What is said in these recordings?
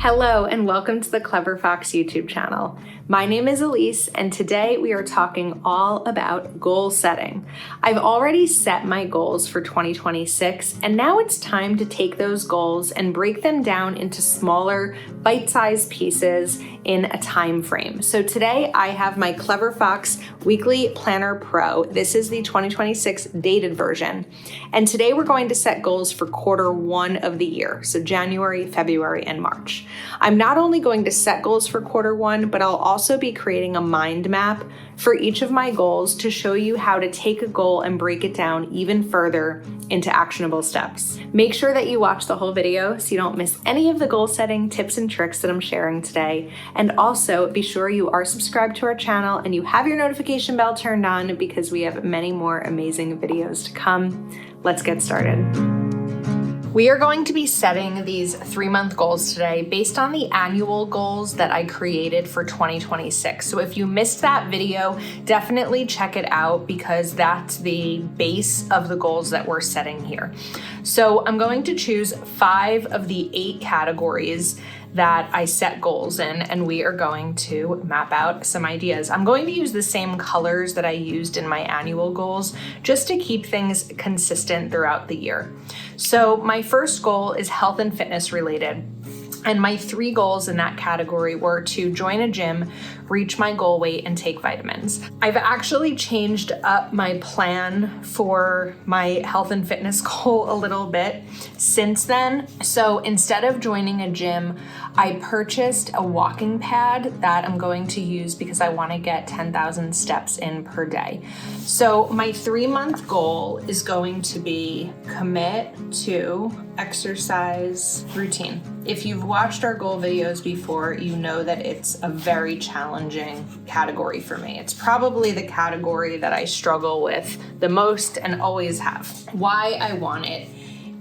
Hello and welcome to the Clever Fox YouTube channel. My name is Ilysse and today we are talking all about goal setting. I've already set my goals for 2026 and now it's time to take those goals and break them down into smaller bite-sized pieces in a time frame. So today I have my Clever Fox Weekly Planner Pro. This is the 2026 dated version. And today we're going to set goals for Q1 of the year. So January, February, and March. I'm not only going to set goals for Q1, but I'll also be creating a mind map for each of my goals to show you how to take a goal and break it down even further into actionable steps. Make sure that you watch the whole video so you don't miss any of the goal setting tips and tricks that I'm sharing today. And also be sure you are subscribed to our channel and you have your notification bell turned on because we have many more amazing videos to come. Let's get started. We are going to be setting these 3-month goals today based on the annual goals that I created for 2026. So if you missed that video, definitely check it out because that's the base of the goals that we're setting here. So I'm going to choose 5 of the 8 categories that I set goals in, and we are going to map out some ideas. I'm going to use the same colors that I used in my annual goals just to keep things consistent throughout the year. So my first goal is health and fitness related. And my 3 goals in that category were to join a gym, reach my goal weight, and take vitamins. I've actually changed up my plan for my health and fitness goal a little bit since then. So instead of joining a gym, I purchased a walking pad that I'm going to use because I want to get 10,000 steps in per day. So my 3-month goal is going to be commit to exercise routine. If you've watched our goal videos before, you know that it's a very challenging category for me. It's probably the category that I struggle with the most and always have. Why I want it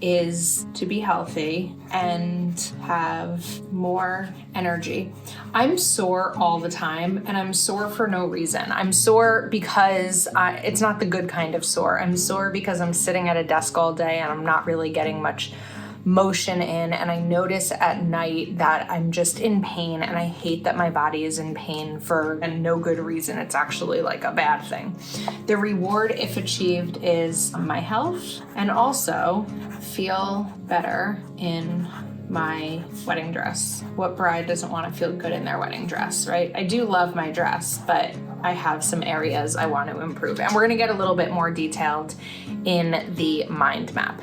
is to be healthy and have more energy. I'm sore all the time and I'm sore for no reason. I'm sore because it's not the good kind of sore. I'm sore because I'm sitting at a desk all day and I'm not really getting much motion in, and I notice at night that I'm just in pain, and I hate that my body is in pain for no good reason. It's actually like a bad thing. The reward, if achieved, is my health and also feel better in my wedding dress. What bride doesn't want to feel good in their wedding dress, right? I do love my dress, but I have some areas I want to improve, and we're going to get a little bit more detailed in the mind map.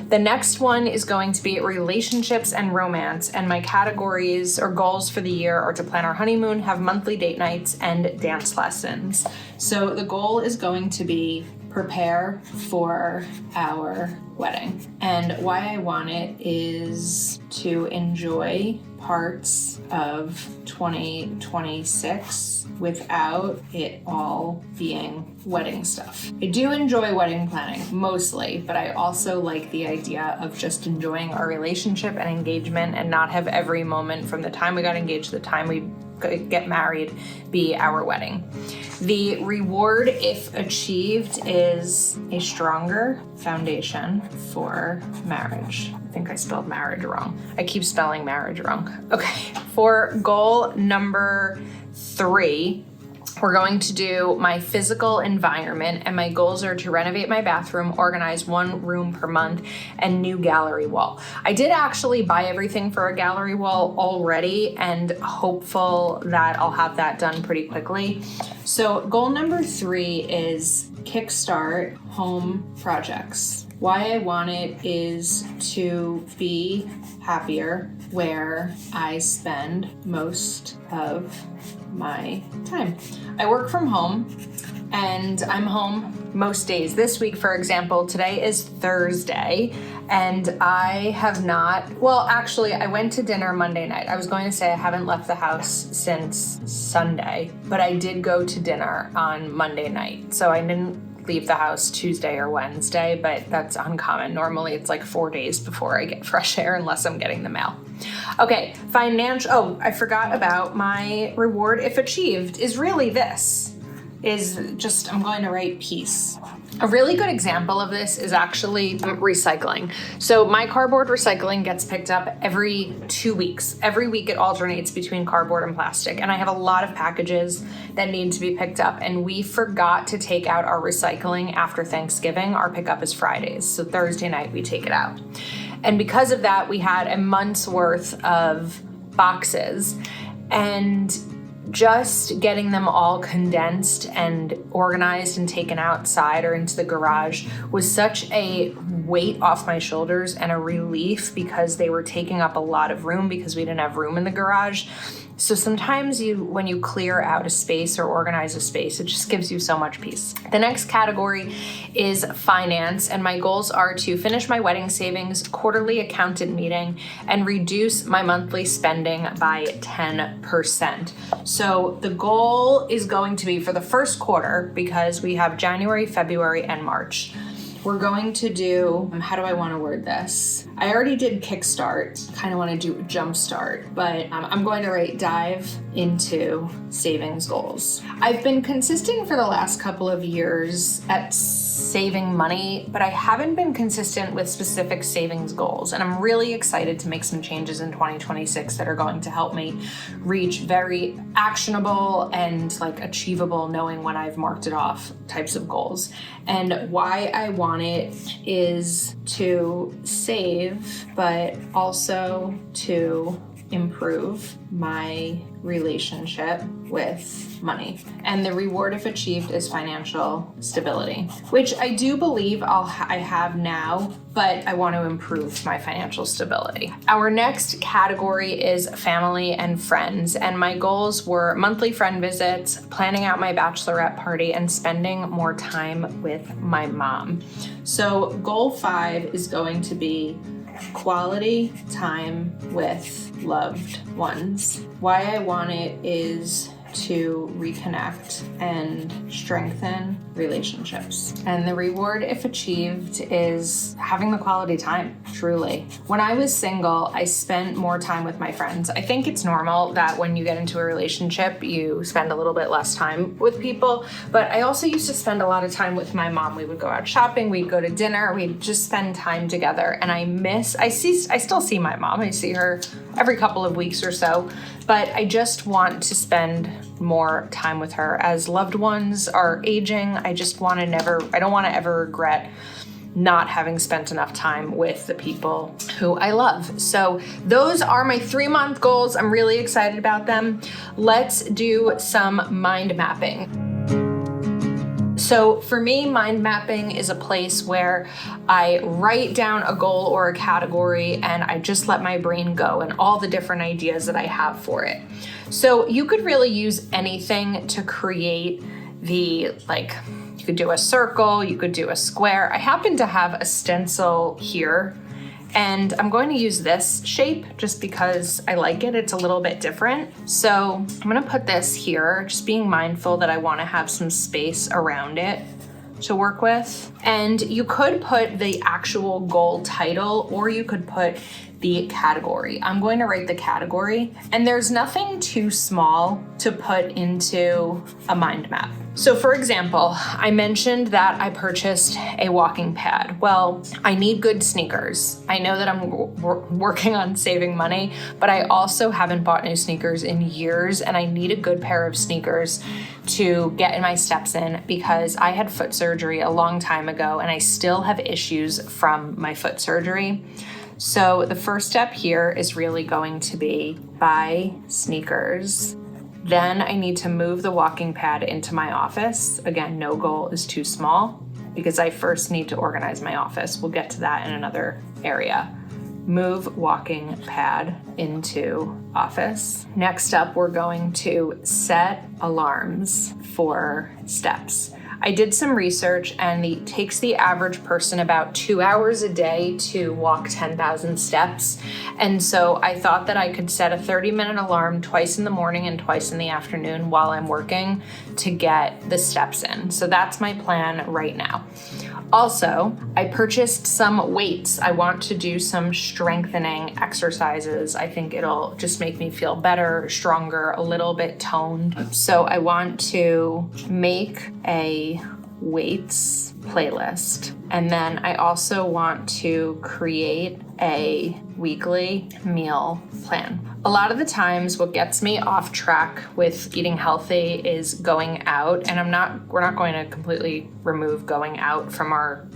The next one is going to be relationships and romance, and my categories or goals for the year are to plan our honeymoon, have monthly date nights, and dance lessons. So the goal is going to be prepare for our wedding. And why I want it is to enjoy parts of 2026 without it all being wedding stuff. I do enjoy wedding planning mostly, but I also like the idea of just enjoying our relationship and engagement and not have every moment from the time we got engaged to the time we get married be our wedding. The reward, if achieved, is a stronger foundation for marriage. I think I spelled marriage wrong. I keep spelling marriage wrong. Okay, for goal number 3, we're going to do my physical environment, and my goals are to renovate my bathroom, organize 1 room per month, and new gallery wall. I did actually buy everything for a gallery wall already and hopeful that I'll have that done pretty quickly. So goal number 3 is kickstart home projects. Why I want it is to be happier where I spend most of my time. I work from home and I'm home most days. This week, for example, today is Thursday and I have not, well, actually I went to dinner Monday night. I was going to say I haven't left the house since Sunday, but I did go to dinner on Monday night. So I didn't leave the house Tuesday or Wednesday, but that's uncommon. Normally it's like 4 days before I get fresh air unless I'm getting the mail. Okay, oh, I forgot about my reward if achieved is really this, is just, I'm going to write peace. A really good example of this is actually recycling. So my cardboard recycling gets picked up every 2 weeks. Every week it alternates between cardboard and plastic. And I have a lot of packages that need to be picked up. And we forgot to take out our recycling after Thanksgiving. Our pickup is Fridays. So Thursday night we take it out. And because of that, we had a month's worth of boxes. And just getting them all condensed and organized and taken outside or into the garage was such a weight off my shoulders and a relief, because they were taking up a lot of room because we didn't have room in the garage. So sometimes when you clear out a space or organize a space, it just gives you so much peace. The next category is finance, and my goals are to finish my wedding savings, quarterly accountant meeting, and reduce my monthly spending by 10%. So the goal is going to be for the first quarter, because we have January, February, and March. We're going to do, how do I want to word this? I already did Kickstart, kind of want to do Jumpstart, but I'm going to dive into savings goals. I've been consistent for the last couple of years at saving money, but I haven't been consistent with specific savings goals. And I'm really excited to make some changes in 2026 that are going to help me reach very actionable and achievable, knowing when I've marked it off types of goals. And why I want it is to save, but also to improve my relationship with money. And the reward, if achieved, is financial stability, which I do believe I have now, but I want to improve my financial stability. Our next category is family and friends, and my goals were monthly friend visits, planning out my bachelorette party, and spending more time with my mom. So goal 5 is going to be quality time with loved ones. Why I want it is to reconnect and strengthen relationships. And the reward, if achieved, is having the quality time, truly. When I was single, I spent more time with my friends. I think it's normal that when you get into a relationship, you spend a little bit less time with people, but I also used to spend a lot of time with my mom. We would go out shopping, we'd go to dinner, we'd just spend time together. And I still see my mom. I see her every couple of weeks or so, but I just want to spend more time with her. As loved ones are aging, I don't want to ever regret not having spent enough time with the people who I love. So those are my 3-month goals. I'm really excited about them. Let's do some mind mapping. So for me, mind mapping is a place where I write down a goal or a category and I just let my brain go and all the different ideas that I have for it. So you could really use anything to create you could do a circle, you could do a square. I happen to have a stencil here, and I'm going to use this shape just because I like it. It's a little bit different. So I'm gonna put this here, just being mindful that I wanna have some space around it to work with. And you could put the actual goal title, or you could put the category. I'm going to write the category, and there's nothing too small to put into a mind map. So for example, I mentioned that I purchased a walking pad. Well, I need good sneakers. I know that I'm working on saving money, but I also haven't bought new sneakers in years, and I need a good pair of sneakers to get my steps in, because I had foot surgery a long time ago and I still have issues from my foot surgery. So the first step here is really going to be buy sneakers. Then I need to move the walking pad into my office. Again, no goal is too small because I first need to organize my office. We'll get to that in another area. Move walking pad into office. Next up, we're going to set alarms for steps. I did some research, and it takes the average person about 2 hours a day to walk 10,000 steps. And so I thought that I could set a 30-minute alarm twice in the morning and twice in the afternoon while I'm working to get the steps in. So that's my plan right now. Also, I purchased some weights. I want to do some strengthening exercises. I think it'll just make me feel better, stronger, a little bit toned. So I want to make a weights playlist. And then I also want to create a weekly meal plan. A lot of the times what gets me off track with eating healthy is going out, and we're not going to completely remove going out from our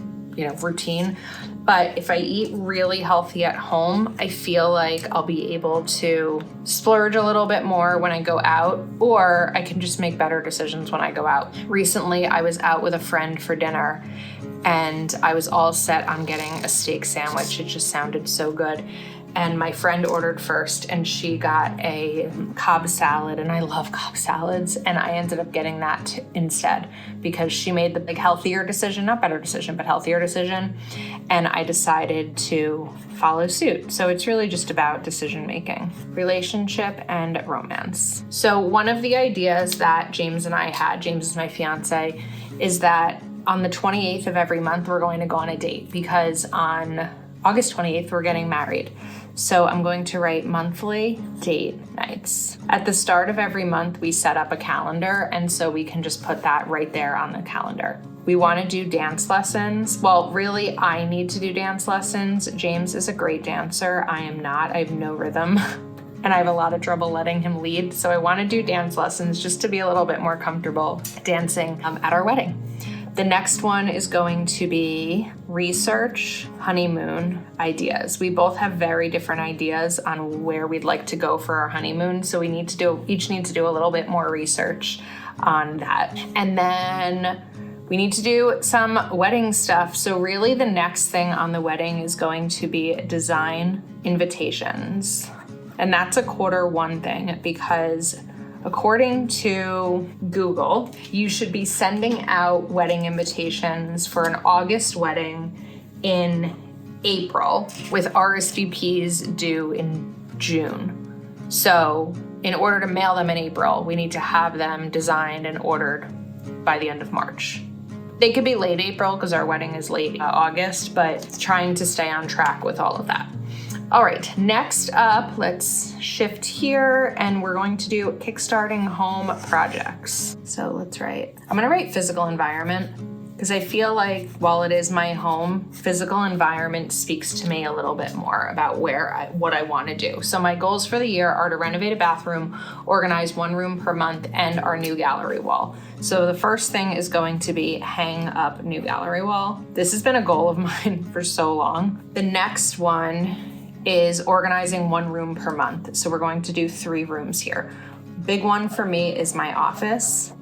routine. But if I eat really healthy at home, I feel like I'll be able to splurge a little bit more when I go out, or I can just make better decisions when I go out. Recently, I was out with a friend for dinner and I was all set on getting a steak sandwich. It just sounded so good. And my friend ordered first and she got a Cobb salad, and I love Cobb salads. And I ended up getting that instead because she made the healthier decision, not better decision, but healthier decision. And I decided to follow suit. So it's really just about decision making, relationship, and romance. So one of the ideas that James and I had, James is my fiance, is that on the 28th of every month, we're going to go on a date, because on August 28th, we're getting married. So I'm going to write monthly date nights. At the start of every month, we set up a calendar, and so we can just put that right there on the calendar. We want to do dance lessons. Well, really, I need to do dance lessons. James is a great dancer. I am not. I have no rhythm. And I have a lot of trouble letting him lead. So I want to do dance lessons just to be a little bit more comfortable dancing at our wedding. The next one is going to be research honeymoon ideas. We both have very different ideas on where we'd like to go for our honeymoon. So we each need to do a little bit more research on that. And then we need to do some wedding stuff. So really the next thing on the wedding is going to be design invitations. And that's a Q1 thing, because according to Google, you should be sending out wedding invitations for an August wedding in April, with RSVPs due in June. So in order to mail them in April, we need to have them designed and ordered by the end of March. They could be late April because our wedding is late August, but trying to stay on track with all of that. All right, next up, let's shift here, and we're going to do kickstarting home projects. So let's write, I'm gonna write physical environment, because I feel like while it is my home, physical environment speaks to me a little bit more about what I want to do. So my goals for the year are to renovate a bathroom, organize 1 room per month, and our new gallery wall. So the first thing is going to be hang up new gallery wall. This has been a goal of mine for so long. The next one is organizing 1 room per month. So we're going to do 3 rooms here. Big one for me is my office.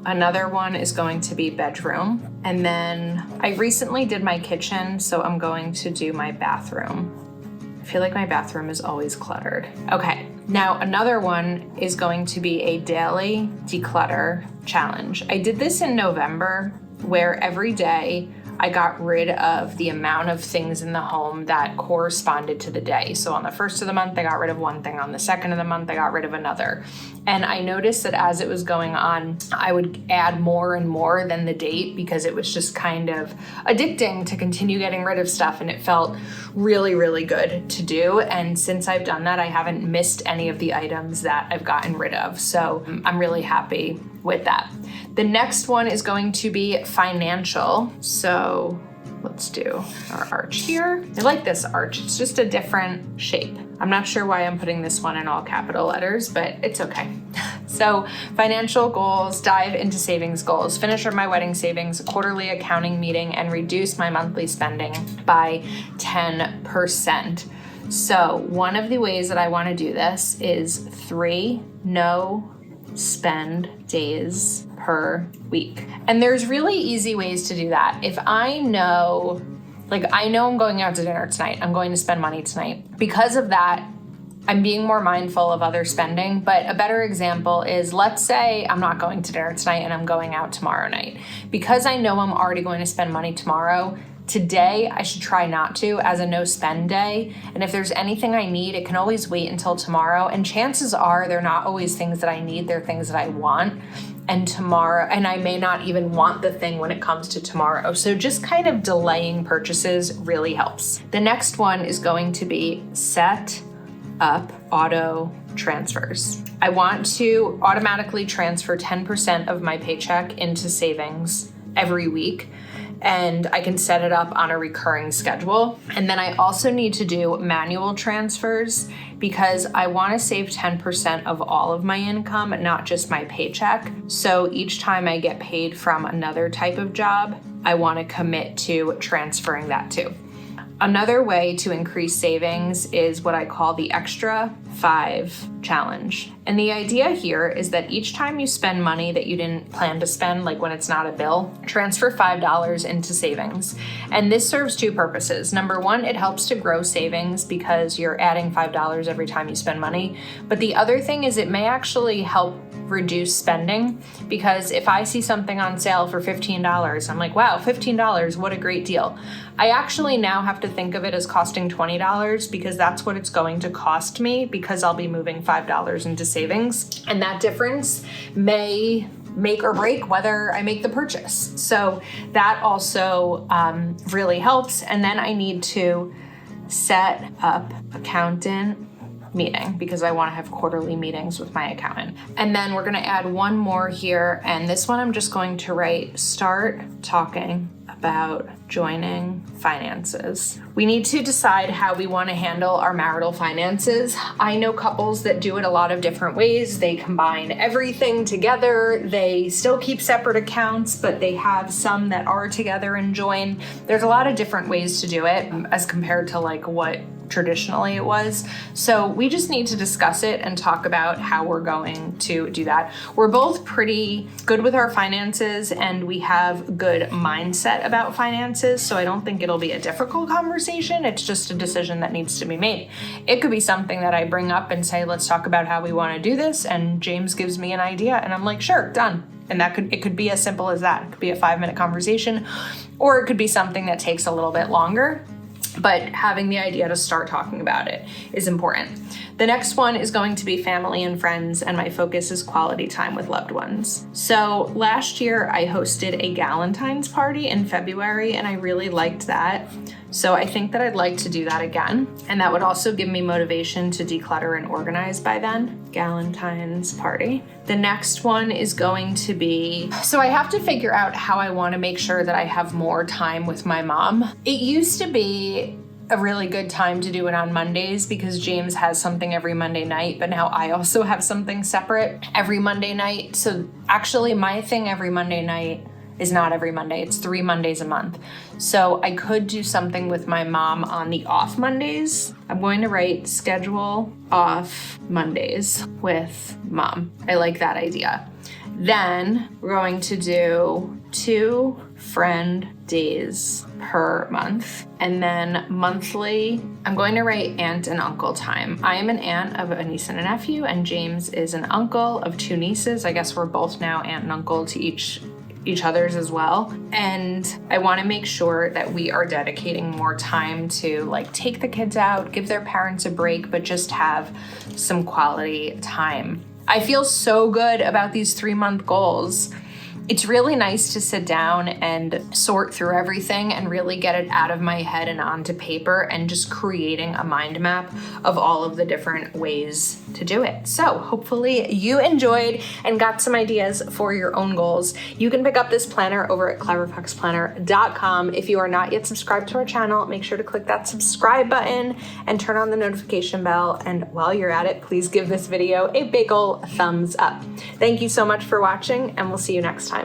Another one is going to be bedroom. And then I recently did my kitchen, so I'm going to do my bathroom. I feel like my bathroom is always cluttered. Okay, now another one is going to be a daily declutter challenge. I did this in November, where every day I got rid of the amount of things in the home that corresponded to the day. So on the first of the month, I got rid of one thing. On the second of the month, I got rid of another. And I noticed that as it was going on, I would add more and more than the date, because it was just kind of addicting to continue getting rid of stuff. And it felt really, really good to do. And since I've done that, I haven't missed any of the items that I've gotten rid of. So I'm really happy with that. The next one is going to be financial. So let's do our arch here. I like this arch. It's just a different shape. I'm not sure why I'm putting this one in all capital letters, but it's okay. So financial goals, dive into savings goals, finish up my wedding savings, a quarterly accounting meeting, and reduce my monthly spending by 10%. So one of the ways that I want to do this is 3 no spend days per week. And there's really easy ways to do that. If I know, I know I'm going out to dinner tonight, I'm going to spend money tonight. Because of that, I'm being more mindful of other spending. But a better example is, let's say I'm not going to dinner tonight and I'm going out tomorrow night. Because I know I'm already going to spend money tomorrow, today I should try not to, as a no spend day. And if there's anything I need, it can always wait until tomorrow. And chances are they're not always things that I need, they're things that I want. And I may not even want the thing when it comes to tomorrow. So just kind of delaying purchases really helps. The next one is going to be set up auto transfers. I want to automatically transfer 10% of my paycheck into savings every week, and I can set it up on a recurring schedule. And then I also need to do manual transfers because I want to save 10% of all of my income, not just my paycheck. So each time I get paid from another type of job, I want to commit to transferring that too. Another way to increase savings is what I call the Extra 5 challenge. And the idea here is that each time you spend money that you didn't plan to spend, like when it's not a bill, transfer $5 into savings. And this serves two purposes. Number one, it helps to grow savings because you're adding $5 every time you spend money. But the other thing is it may actually help reduce spending, because if I see something on sale for $15, I'm like, wow, $15, what a great deal. I actually now have to think of it as costing $20 because that's what it's going to cost me, because I'll be moving $5 into savings. And that difference may make or break whether I make the purchase. So that also really helps. And then I need to set up accountant meeting because I want to have quarterly meetings with my accountant. And then we're going to add one more here. And this one I'm just going to write, start talking about joining finances. We need to decide how we want to handle our marital finances. I know couples that do it a lot of different ways. They combine everything together. They still keep separate accounts, but they have some that are together and join. There's a lot of different ways to do it as compared to like what traditionally it was. So we just need to discuss it and talk about how we're going to do that. We're both pretty good with our finances and we have good mindset about finances. So I don't think it'll be a difficult conversation. It's just a decision that needs to be made. It could be something that I bring up and say, let's talk about how we want to do this. And James gives me an idea and I'm like, sure, done. And it could be as simple as that. It could be a 5-minute conversation, or it could be something that takes a little bit longer. But having the idea to start talking about it is important. The next one is going to be family and friends, and my focus is quality time with loved ones. So last year I hosted a Galentine's party in February, and I really liked that. So I think that I'd like to do that again. And that would also give me motivation to declutter and organize by then. Galentine's party. The next one is going to be, so I have to figure out how I want to make sure that I have more time with my mom. It used to be a really good time to do it on Mondays because James has something every Monday night, but now I also have something separate every Monday night. So actually my thing every Monday night is not every Monday, it's 3 Mondays a month. So I could do something with my mom on the off Mondays. I'm going to write schedule off Mondays with mom. I like that idea. Then we're going to do 2 friend days per month. And then monthly, I'm going to write aunt and uncle time. I am an aunt of a niece and a nephew, and James is an uncle of 2 nieces. I guess we're both now aunt and uncle to each other's as well. And I want to make sure that we are dedicating more time to like take the kids out, give their parents a break, but just have some quality time. I feel so good about these 3-month goals. It's really nice to sit down and sort through everything and really get it out of my head and onto paper and just creating a mind map of all of the different ways to do it. So hopefully you enjoyed and got some ideas for your own goals. You can pick up this planner over at cleverfoxplanner.com. If you are not yet subscribed to our channel, make sure to click that subscribe button and turn on the notification bell. And while you're at it, please give this video a big ol' thumbs up. Thank you so much for watching, and we'll see you next time.